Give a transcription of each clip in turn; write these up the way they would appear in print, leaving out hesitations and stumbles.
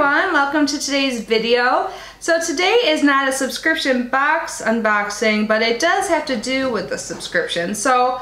everyone, welcome to today's video. So today is not a subscription box unboxing, but it does have to do with the subscription. So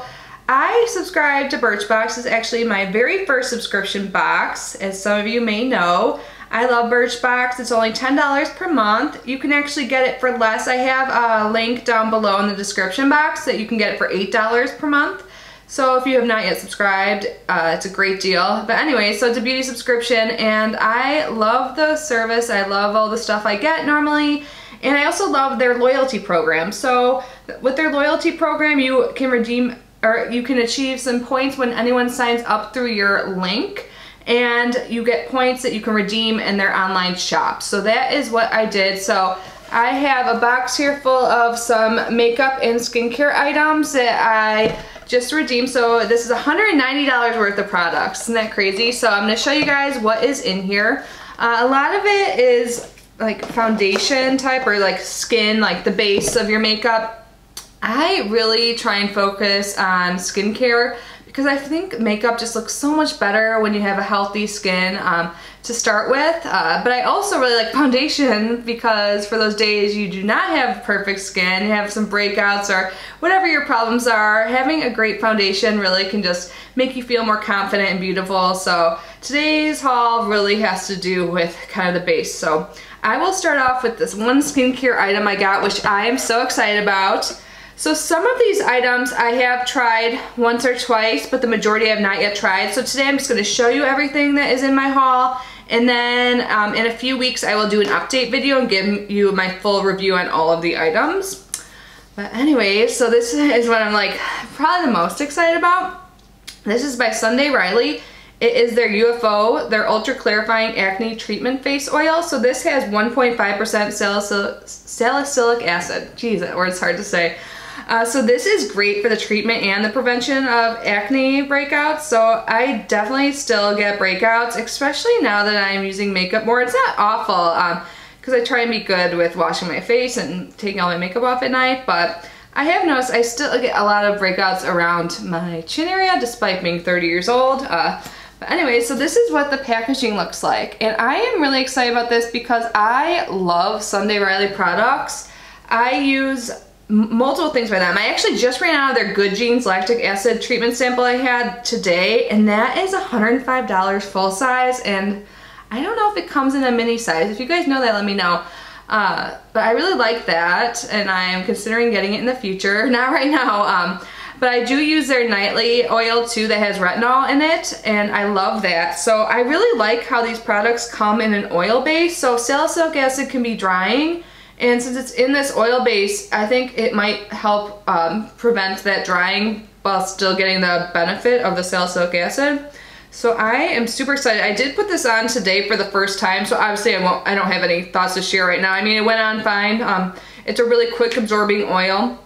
I subscribed to Birchbox. It's actually my very first subscription box, as some of you may know. I love Birchbox. It's only $10 per month. You can actually get it for less. I have a link down below in the description box that you can get it for $8 per month. So if you have not yet subscribed, it's a great deal. But anyway, so it's a beauty subscription and I love the service. I love all the stuff I get normally. And I also love their loyalty program. So with their loyalty program, you can redeem or you can achieve some points when anyone signs up through your link. And you get points that you can redeem in their online shop. So that is what I did. So I have a box here full of some makeup and skincare items that I just redeemed. So this is $190 worth of products. Isn't that crazy? So I'm going to show you guys what is in here. A lot of it is like foundation type or like skin, like the base of your makeup. I really try and focus on skincare because I think makeup just looks so much better when you have a healthy skin to start with. But I also really like foundation because for those days you do not have perfect skin, you have some breakouts or whatever your problems are, having a great foundation really can just make you feel more confident and beautiful. So today's haul really has to do with kind of the base. So I will start off with this one skincare item I got, which I am so excited about. So some of these items I have tried once or twice, but the majority I have not yet tried. So today I'm just going to show you everything that is in my haul. And then in a few weeks I will do an update video and give you my full review on all of the items. But anyway, so this is what I'm like probably the most excited about. This is by Sunday Riley. It is their U.F.O, their Ultra Clarifying Acne Treatment Face Oil. So this has 1.5% salicylic acid. Jeez, that word's hard to say. So this is great for the treatment and the prevention of acne breakouts. So I definitely still get breakouts, especially now that I'm using makeup more. It's not awful because I try and be good with washing my face and taking all my makeup off at night, but I have noticed I still get a lot of breakouts around my chin area despite being 30 years old. But anyway, so this is what the packaging looks like. And I am really excited about this because I love Sunday Riley products. I use multiple things by them. I actually just ran out of their Good Genes lactic acid treatment sample I had today, and that is $105 full size, and I don't know if it comes in a mini size. If you guys know that, let me know. But I really like that, and I am considering getting it in the future. Not right now, but I do use their nightly oil too that has retinol in it, and I love that. So I really like how these products come in an oil base. So salicylic acid can be drying, and since it's in this oil base, I think it might help prevent that drying while still getting the benefit of the salicylic acid. So I am super excited. I did put this on today for the first time, so obviously I don't have any thoughts to share right now. I mean, it went on fine. It's a really quick absorbing oil.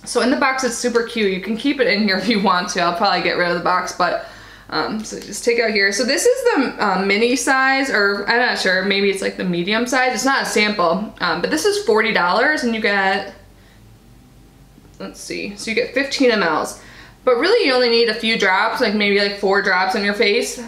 So in the box it's super cute. You can keep it in here if you want to. I'll probably get rid of the box, but so just take out here. So this is the mini size, or I'm not sure, maybe it's like the medium size. It's not a sample, but this is $40 and you get, let's see, so you get 15 mLs. But really you only need a few drops, like maybe like 4 drops on your face.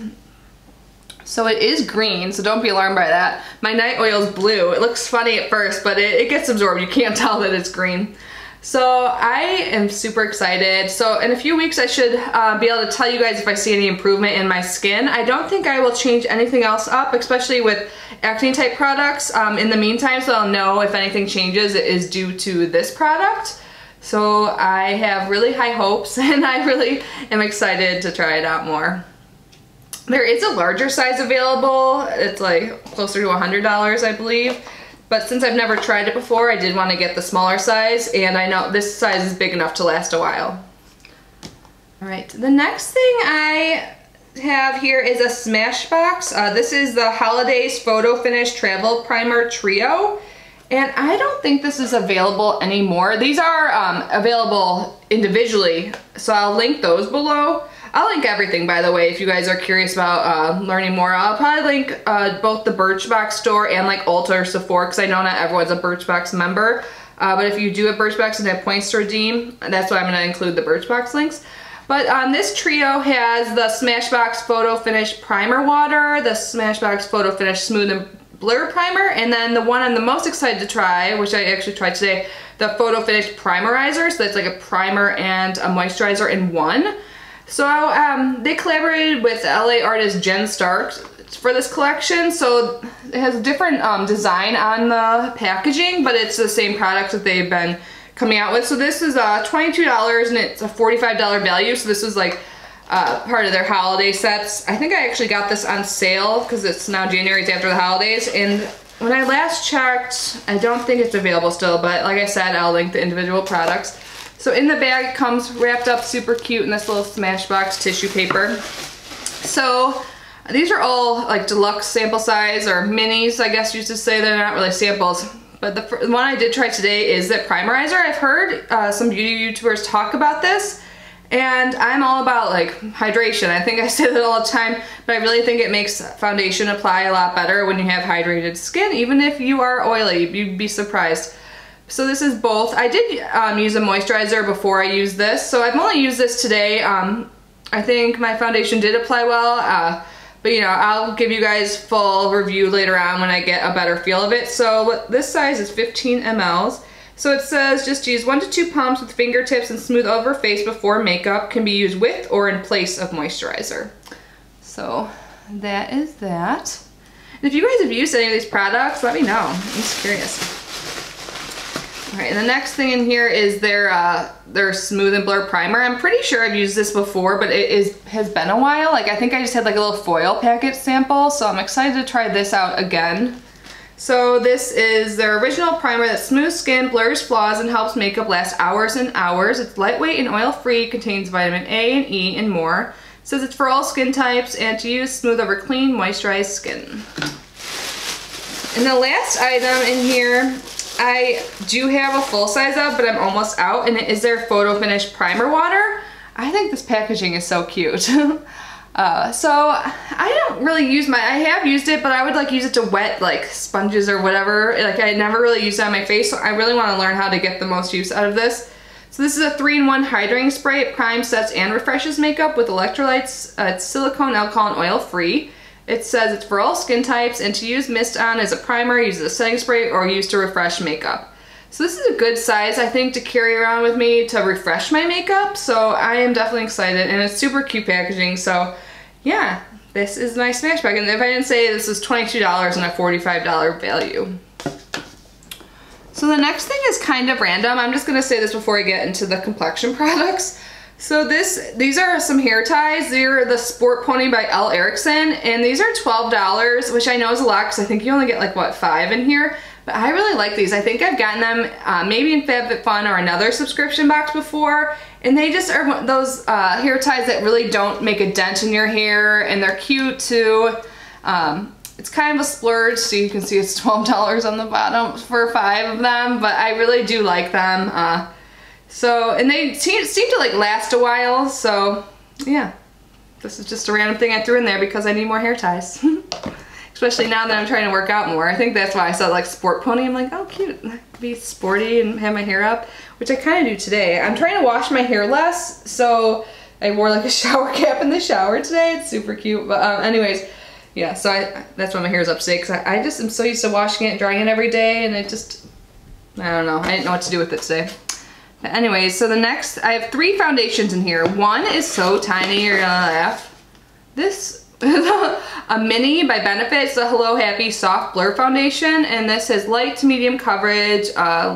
So it is green, so don't be alarmed by that. My night oil is blue. It looks funny at first, but it gets absorbed. You can't tell that it's green. So I am super excited. So in a few weeks I should be able to tell you guys if I see any improvement in my skin. I don't think I will change anything else up, especially with acne type products in the meantime, so I'll know if anything changes it is due to this product. So I have really high hopes and I really am excited to try it out more. There is a larger size available. It's like closer to $100, I believe. But since I've never tried it before, I did want to get the smaller size, and I know this size is big enough to last a while. Alright, the next thing I have here is a Smashbox. This is the Holidays Photo Finish Travel Primer Trio, and I don't think this is available anymore. These are available individually, so I'll link those below. I'll link everything, by the way, if you guys are curious about learning more. I'll probably link both the Birchbox store and like Ulta or Sephora, because I know not everyone's a Birchbox member. But if you do have Birchbox and have points to redeem, that's why I'm going to include the Birchbox links. But this trio has the Smashbox Photo Finish Primer Water, the Smashbox Photo Finish Smooth and Blur Primer, and then the one I'm the most excited to try, which I actually tried today, the Photo Finish Primerizer. So that's like a primer and a moisturizer in one. So they collaborated with LA artist Jen Stark for this collection. So it has a different design on the packaging, but it's the same products that they've been coming out with. So this is $22 and it's a $45 value. So this was like part of their holiday sets. I think I actually got this on sale because it's now January, it's after the holidays. And when I last checked, I don't think it's available still, but like I said, I'll link the individual products. So in the bag it comes wrapped up super cute in this little Smashbox tissue paper. So these are all like deluxe sample size or minis, I guess you should say. They're not really samples. But the one I did try today is the primerizer. I've heard some beauty YouTubers talk about this, and I'm all about like hydration. I think I say that all the time, but I really think it makes foundation apply a lot better when you have hydrated skin, even if you are oily. You'd be surprised. So this is both. I did use a moisturizer before I used this, so I've only used this today. I think my foundation did apply well. But you know, I'll give you guys full review later on when I get a better feel of it. So this size is 15 mLs. So it says just use 1 to 2 pumps with fingertips and smooth over face before makeup. Can be used with or in place of moisturizer. So that is that. And if you guys have used any of these products, let me know. I'm just curious. Alright, and the next thing in here is their Smooth and Blur Primer. I'm pretty sure I've used this before, but has been a while. Like, I think I just had like a little foil packet sample, so I'm excited to try this out again. So this is their original primer that smooths skin, blurs flaws, and helps makeup last hours and hours. It's lightweight and oil-free, contains vitamin A and E and more. It says it's for all skin types and to use smooth over clean, moisturized skin. And the last item in here, I do have a full size of, but I'm almost out, and it is their Photo Finish Primer Water. I think this packaging is so cute. So I don't really use I have used it, but I would like use it to wet like sponges or whatever. Like I never really used it on my face, so I really want to learn how to get the most use out of this. So this is a 3-in-1 hydrating spray. It primes, sets, and refreshes makeup with electrolytes. It's silicone, alcohol, and oil free. It says it's for all skin types, and to use mist on as a primer, use as a setting spray, or use to refresh makeup. So this is a good size, I think, to carry around with me to refresh my makeup. So I am definitely excited, and it's super cute packaging. So yeah, this is my Smashbox. And if I didn't say, this is $22 and a $45 value. So the next thing is kind of random. I'm just gonna say this before I get into the complexion products. So these are some hair ties. They're the Sport Pony by Erickson, and these are $12, which I know is a lot because I think you only get like, what, 5 in here? But I really like these. I think I've gotten them maybe in FabFitFun or another subscription box before, and they just are those hair ties that really don't make a dent in your hair, and they're cute too. It's kind of a splurge, so you can see it's $12 on the bottom for 5 of them, but I really do like them. And they seem to like last a while, so yeah. This is just a random thing I threw in there because I need more hair ties. Especially now that I'm trying to work out more. I think that's why I saw like Sport Pony. I'm like, oh cute, be sporty and have my hair up, which I kind of do today. I'm trying to wash my hair less, so I wore like a shower cap in the shower today. It's super cute, but anyways, yeah, so that's why my hair is up today, because I just am so used to washing it and drying it every day, and it just, I don't know, I didn't know what to do with it today. But anyways, so the next, I have 3 foundations in here. One is so tiny, you're gonna laugh. This is a mini by Benefit. It's the Hello Happy Soft Blur Foundation, and this has light to medium coverage,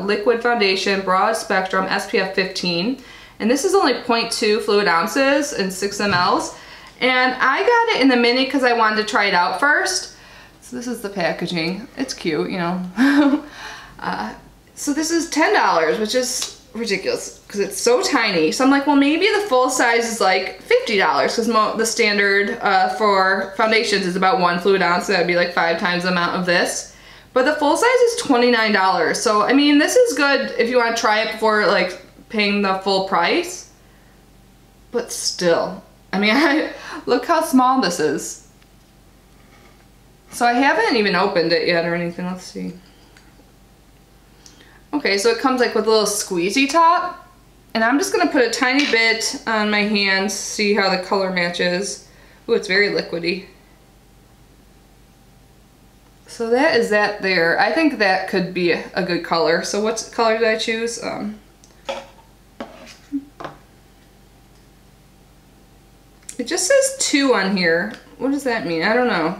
liquid foundation, broad spectrum, SPF 15. And this is only 0.2 fluid ounces and 6 mLs. And I got it in the mini because I wanted to try it out first. So this is the packaging. It's cute, you know. So this is $10, which is ridiculous because it's so tiny. So I'm like, well, maybe the full size is like $50 because the standard for foundations is about 1 fluid ounce, so that would be like 5 times the amount of this. But the full size is $29. So I mean, this is good if you want to try it before like paying the full price. But still, I mean, look how small this is. So I haven't even opened it yet or anything. Let's see. Okay, so it comes like with a little squeezy top. And I'm just gonna put a tiny bit on my hands, see how the color matches. Ooh, it's very liquidy. So that is that there. I think that could be a good color. So what color did I choose? It just says 2 on here. What does that mean? I don't know.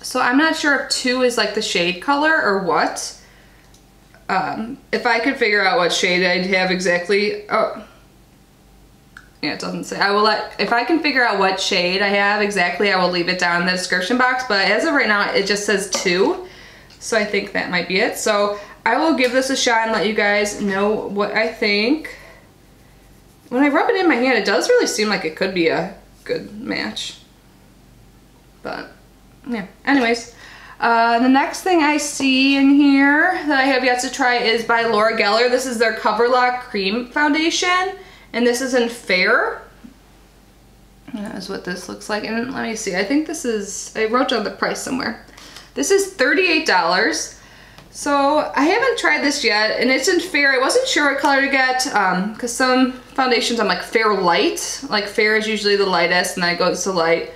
So I'm not sure if 2 is like the shade color or what. If I could figure out what shade I'd have exactly, oh, yeah, it doesn't say. If I can figure out what shade I have exactly, I will leave it down in the description box, but as of right now, it just says 2, so I think that might be it. So I will give this a shot and let you guys know what I think. When I rub it in my hand, it does really seem like it could be a good match, but yeah, anyways. The next thing I see in here that I have yet to try is by Laura Geller. This is their Cover Lock Cream Foundation, and this is in Fair. That is what this looks like, and let me see, I think this is, I wrote down the price somewhere. This is $38. So I haven't tried this yet, and it's in Fair. I wasn't sure what color to get, because some foundations I'm like Fair Light, like Fair is usually the lightest, and then it goes to light.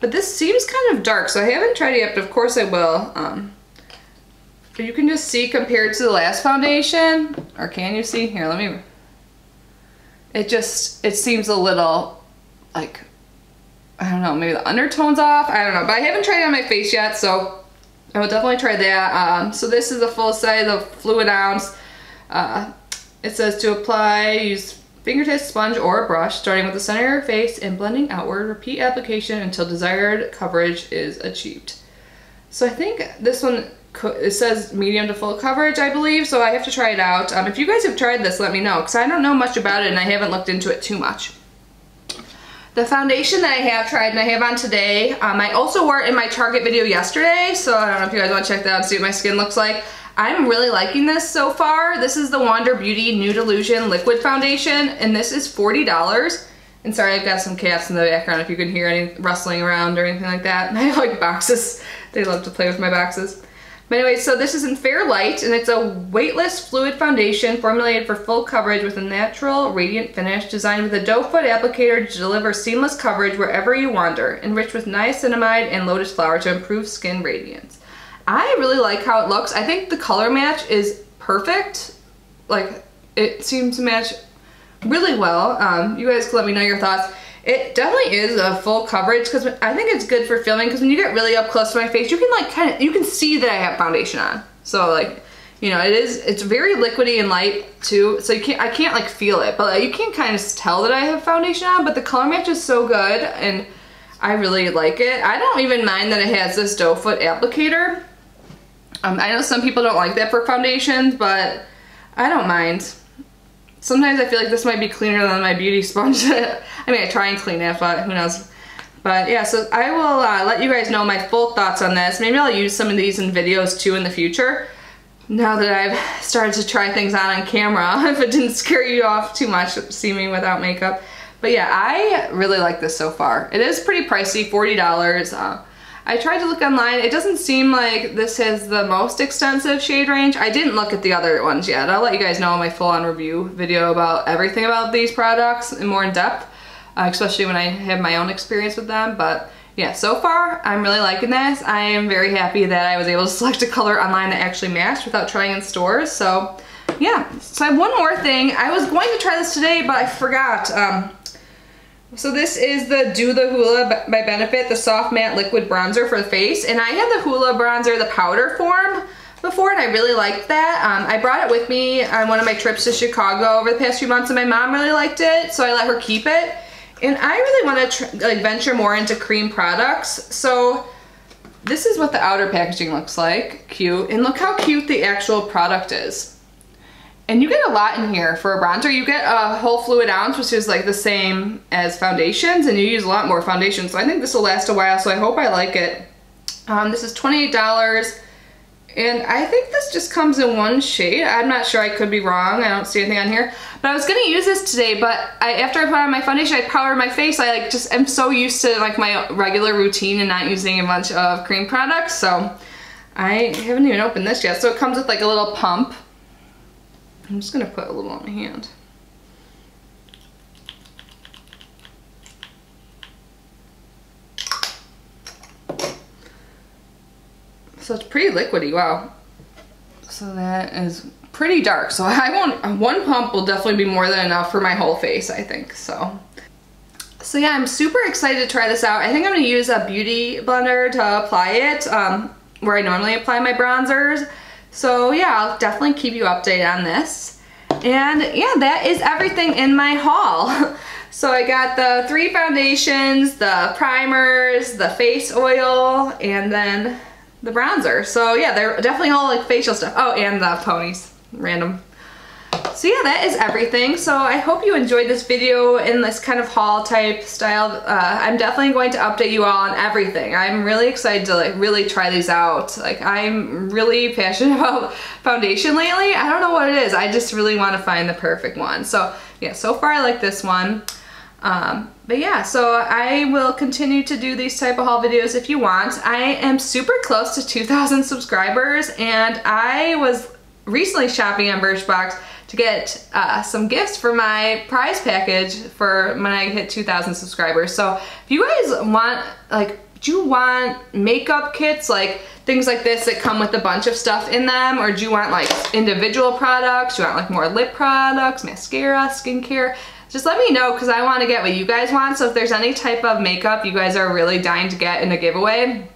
But this seems kind of dark, so I haven't tried it yet, but of course I will. But you can just see compared to the last foundation, or can you see? Here, let me, it seems a little, like, I don't know, maybe the undertone's off, I don't know. But I haven't tried it on my face yet, so I will definitely try that. So this is a full size of fluid ounce. It says to apply, use fingertips, sponge, or a brush, starting with the center of your face and blending outward. Repeat application until desired coverage is achieved. So I think this one, it says medium to full coverage, I believe, so I have to try it out. If you guys have tried this, let me know, because I don't know much about it and I haven't looked into it too much. The foundation that I have tried and I have on today, I also wore it in my Target video yesterday, so I don't know if you guys want to check that out and see what my skin looks like. I'm really liking this so far. This is the Wander Beauty Nude Illusion Liquid Foundation, and this is $40. And sorry, I've got some cats in the background if you can hear any rustling around or anything like that. And I have like boxes. They love to play with my boxes. But anyway, so this is in Fair Light, and it's a weightless fluid foundation formulated for full coverage with a natural, radiant finish, designed with a doe foot applicator to deliver seamless coverage wherever you wander, enriched with niacinamide and lotus flower to improve skin radiance. I really like how it looks. I think the color match is perfect. Like, it seems to match really well. You guys can let me know your thoughts. It definitely is a full coverage, because I think it's good for filming, because when you get really up close to my face, you can like you can see that I have foundation on. So like, you know, it's very liquidy and light too, so I can't like feel it, but like, you can kind of tell that I have foundation on, but the color match is so good and I really like it. I don't even mind that it has this doe foot applicator. I know some people don't like that for foundations, but I don't mind. Sometimes I feel like this might be cleaner than my beauty sponge. I mean, I try and clean it, but who knows. But yeah, so I will let you guys know my full thoughts on this. Maybe I'll use some of these in videos too in the future, now that I've started to try things on camera, if it didn't scare you off too much, see me without makeup. But yeah, I really like this so far. It is pretty pricey, $40. I tried to look online. It doesn't seem like this has the most extensive shade range. I didn't look at the other ones yet. I'll let you guys know in my full-on review video about everything about these products and more in depth, especially when I have my own experience with them. But yeah, so far I'm really liking this. I am very happy that I was able to select a color online that actually matched without trying in stores. So yeah, so I have one more thing. I was going to try this today, but I forgot. So this is the Do the Hoola by Benefit, the Soft Matte Liquid Bronzer for the face. And I had the Hoola bronzer, the powder form, before, and I really liked that. I brought it with me on one of my trips to Chicago over the past few months, and my mom really liked it, so I let her keep it. And I really want to like venture more into cream products. So this is what the outer packaging looks like. Cute. And look how cute the actual product is. And you get a lot in here for a bronzer. You get a whole fluid ounce, which is like the same as foundations, and you use a lot more foundation. So I think this will last a while, so I hope I like it. This is $28, and I think this just comes in one shade. I'm not sure, I could be wrong. I don't see anything on here. But I was gonna use this today, but after I put on my foundation, I powdered my face. I like just am so used to like my regular routine and not using a bunch of cream products. So I haven't even opened this yet. So it comes with like a little pump. I'm just gonna put a little on my hand. So it's pretty liquidy, wow. So that is pretty dark. So I won't, one pump will definitely be more than enough for my whole face, I think, so. So yeah, I'm super excited to try this out. I think I'm gonna use a beauty blender to apply it, where I normally apply my bronzers. So yeah, I'll definitely keep you updated on this. And yeah, that is everything in my haul. So I got the 3 foundations, the primers, the face oil, and then the bronzer. So yeah, they're definitely all like facial stuff. Oh, and the ponies, random. So yeah, that is everything. So I hope you enjoyed this video in this kind of haul type style. I'm definitely going to update you all on everything. I'm really excited to like really try these out. Like I'm really passionate about foundation lately. I don't know what it is. I just really want to find the perfect one. So yeah, so far I like this one. But yeah, so I will continue to do these type of haul videos if you want. I am super close to 2,000 subscribers, and I was recently shopping on Birchbox to get some gifts for my prize package for when I hit 2,000 subscribers. So if you guys want, like, do you want makeup kits, like things like this that come with a bunch of stuff in them, or do you want like individual products? Do you want like more lip products, mascara, skincare? Just let me know, because I want to get what you guys want. So if there's any type of makeup you guys are really dying to get in a giveaway,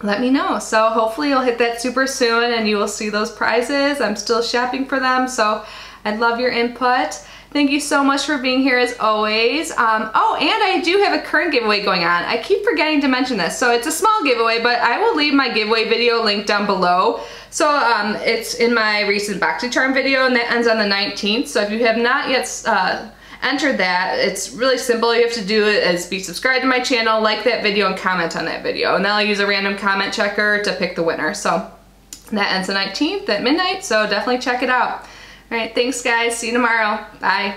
let me know. So hopefully you'll hit that super soon and you will see those prizes. I'm still shopping for them, so I'd love your input. Thank you so much for being here as always. Oh, and I do have a current giveaway going on. I keep forgetting to mention this. So it's a small giveaway, but I will leave my giveaway video linked down below. So it's in my recent BoxyCharm video, and that ends on the 19th. So if you have not yet entered that, it's really simple. You have to do it is be subscribed to my channel, like that video, and comment on that video. And then I'll use a random comment checker to pick the winner. So that ends the 19th at midnight, so definitely check it out. All right, thanks guys. See you tomorrow. Bye.